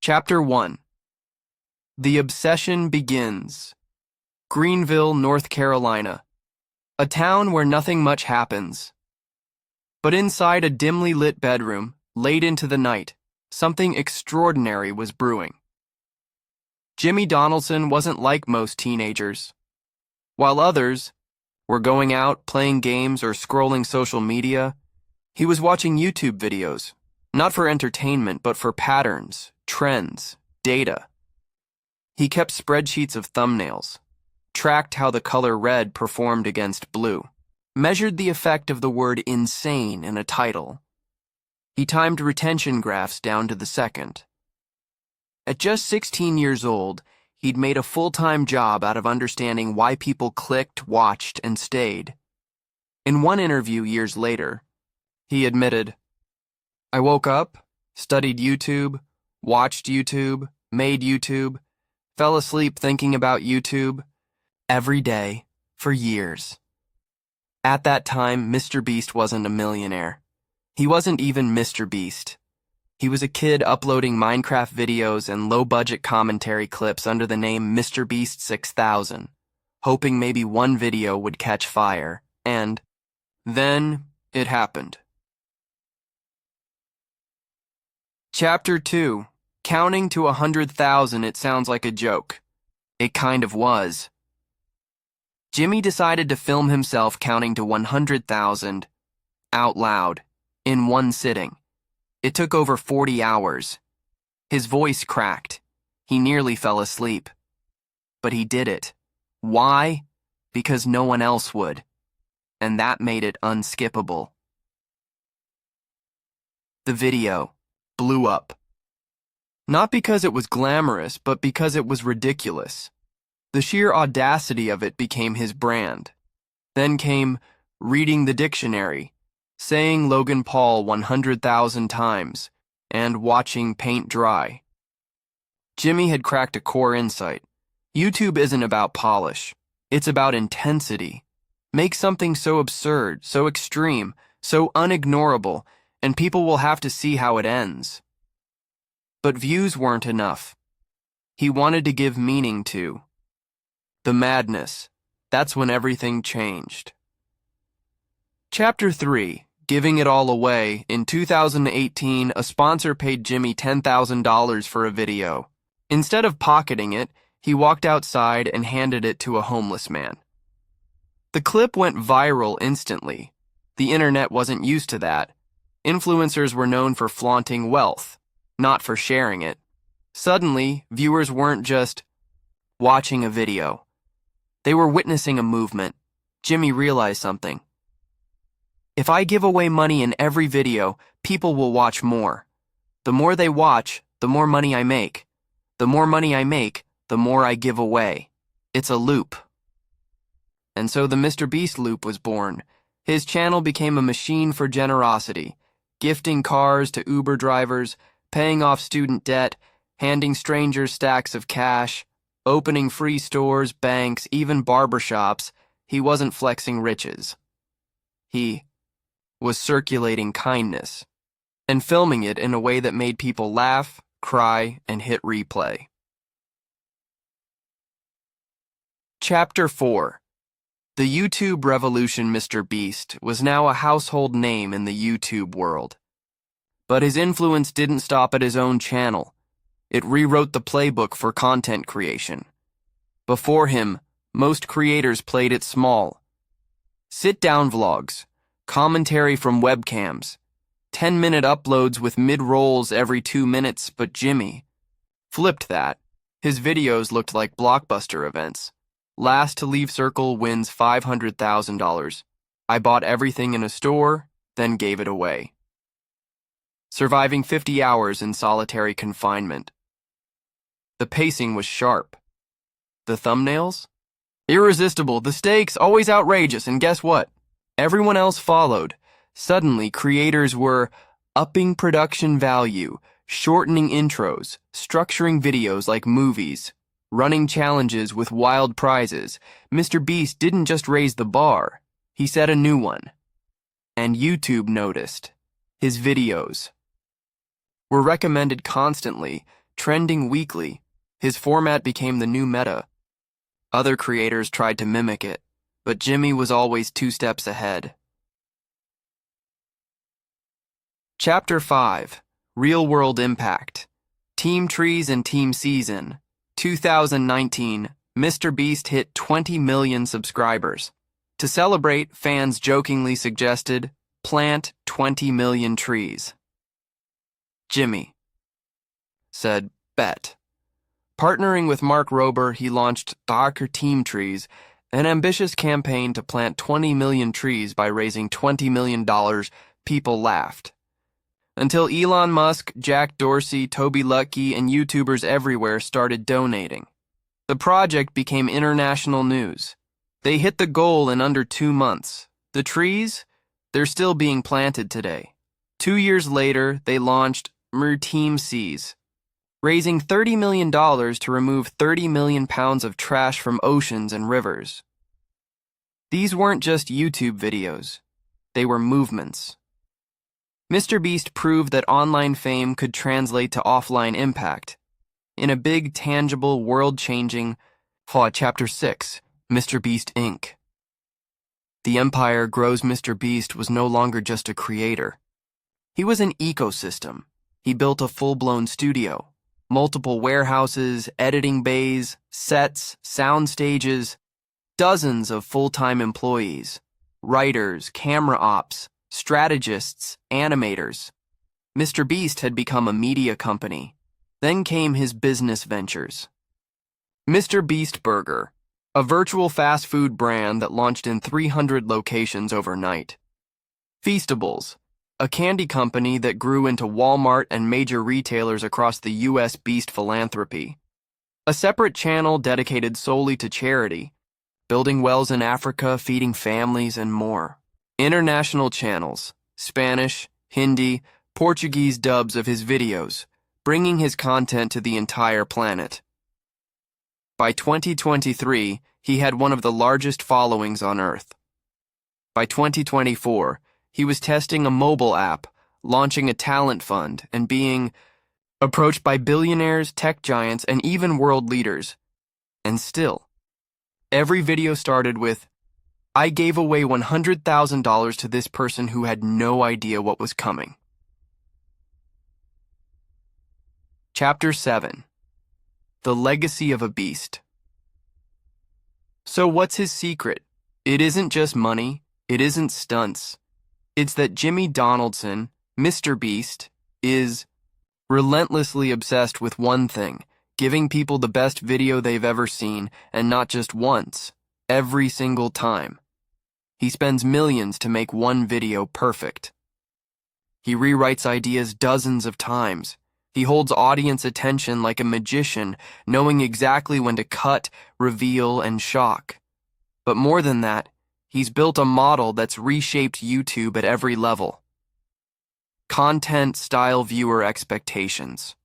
Chapter 1. The Obsession Begins. Greenville, North Carolina. A town where nothing much happens. But inside a dimly lit bedroom, late into the night, something extraordinary was brewing. Jimmy Donaldson wasn't like most teenagers. While others were going out, playing games, or scrolling social media, he was watching YouTube videos, not for entertainment, but for patterns, trends, data. He kept spreadsheets of thumbnails, tracked how the color red performed against blue, measured the effect of the word insane in a title. He timed retention graphs down to the second. At just 16 years old, he'd made a full-time job out of understanding why people clicked, watched, and stayed. In one interview years later, he admitted, "I woke up, studied YouTube, watched YouTube, made YouTube, fell asleep thinking about YouTube, every day, for years." At that time, MrBeast wasn't a millionaire. He wasn't even MrBeast. He was a kid uploading Minecraft videos and low-budget commentary clips under the name MrBeast 6000, hoping maybe one video would catch fire, and then it happened. Chapter 2. Counting to 100,000. It sounds like a joke. It kind of was. Jimmy decided to film himself counting to 100,000 out loud in one sitting. It took over 40 hours. His voice cracked. He nearly fell asleep. But he did it. Why? Because no one else would. And that made it unskippable. The video blew up. Not because it was glamorous, but because it was ridiculous. The sheer audacity of it became his brand. Then came reading the dictionary, saying Logan Paul 100,000 times, and watching paint dry. Jimmy had cracked a core insight. YouTube isn't about polish. It's about intensity. Make something so absurd, so extreme, so unignorable, and people will have to see how it ends. But views weren't enough. He wanted to give meaning to the madness. That's when everything changed. Chapter 3. Giving it all away. In 2018, a sponsor paid Jimmy $10,000 for a video. Instead of pocketing it, he walked outside and handed it to a homeless man. The clip went viral instantly. The internet wasn't used to that. Influencers were known for flaunting wealth, not for sharing it. Suddenly, viewers weren't just watching a video. They were witnessing a movement. Jimmy realized something. If I give away money in every video, people will watch more. The more they watch, the more money I make. The more money I make, the more I give away. It's a loop. And so the MrBeast loop was born. His channel became a machine for generosity, gifting cars to Uber drivers, paying off student debt, handing strangers stacks of cash, opening free stores, banks, even barbershops. He wasn't flexing riches. He was circulating kindness and filming it in a way that made people laugh, cry, and hit replay. Chapter 4. The YouTube revolution. MrBeast was now a household name in the YouTube world. But his influence didn't stop at his own channel. It rewrote the playbook for content creation. Before him, most creators played it small. Sit-down vlogs, commentary from webcams, 10-minute uploads with mid-rolls every 2 minutes, but Jimmy flipped that. His videos looked like blockbuster events. Last to leave circle wins $500,000. I bought everything in a store, then gave it away. Surviving 50 hours in solitary confinement. The pacing was sharp. The thumbnails? Irresistible, the stakes always outrageous, and guess what? Everyone else followed. Suddenly, creators were upping production value, shortening intros, structuring videos like movies, running challenges with wild prizes. MrBeast didn't just raise the bar, he set a new one. And YouTube noticed. His videos were recommended constantly. trending weekly. His format became the new meta. Other creators tried to mimic it, but Jimmy was always 2 steps ahead. Chapter 5: Real-World Impact. Team Trees and Team Season. 2019, MrBeast hit 20 million subscribers. To celebrate, fans jokingly suggested, plant 20 million trees. Jimmy said, bet. Partnering with Mark Rober, he launched Darker Team Trees, an ambitious campaign to plant 20 million trees by raising $20 million. People laughed. Until Elon Musk, Jack Dorsey, Toby Luckey, and YouTubers everywhere started donating. The project became international news. They hit the goal in under 2 months. The trees? They're still being planted today. 2 years later, they launched mrbeastempire, raising $30 million to remove 30 million pounds of trash from oceans and rivers. These weren't just YouTube videos. They were movements. MrBeast proved that online fame could translate to offline impact. In a big, tangible, world-changing Chapter 6, MrBeast Inc. The empire grows MrBeast was no longer just a creator. He was an ecosystem. He built a full-blown studio, multiple warehouses, editing bays, sets, sound stages, dozens of full-time employees, writers, camera ops, strategists, animators. MrBeast had become a media company. Then came his business ventures. MrBeast Burger, a virtual fast food brand that launched in 300 locations overnight. Feastables, a candy company that grew into Walmart and major retailers across the U.S. Beast Philanthropy. A separate channel dedicated solely to charity, building wells in Africa, feeding families, and more. International channels, Spanish, Hindi, Portuguese dubs of his videos, bringing his content to the entire planet. By 2023, he had one of the largest followings on Earth. By 2024, he was testing a mobile app, launching a talent fund, and being approached by billionaires, tech giants, and even world leaders. And still, every video started with, I gave away $100,000 to this person who had no idea what was coming. Chapter 7: The Legacy of a Beast. So what's his secret? It isn't just money. It isn't stunts. It's that Jimmy Donaldson, MrBeast, is relentlessly obsessed with one thing, giving people the best video they've ever seen, and not just once, every single time. He spends millions to make one video perfect. He rewrites ideas dozens of times. He holds audience attention like a magician, knowing exactly when to cut, reveal, and shock. But more than that, he's built a model that's reshaped YouTube at every level. Content, style, viewer expectations.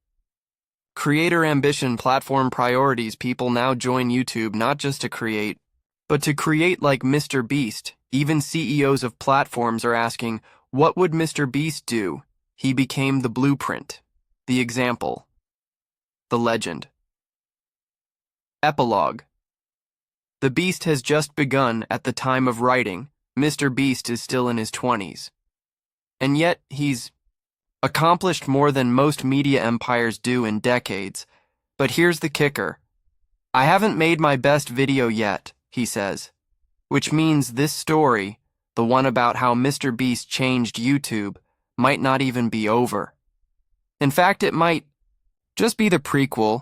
Creator ambition, platform priorities. People now join YouTube not just to create, but to create like MrBeast. Even CEOs of platforms are asking, what would MrBeast do? He became the blueprint, the example, the legend. Epilogue. The Beast has just begun at the time of writing. MrBeast is still in his 20s. And yet, he's accomplished more than most media empires do in decades. But here's the kicker. I haven't made my best video yet, he says. Which means this story, the one about how MrBeast changed YouTube, might not even be over. In fact, it might just be the prequel,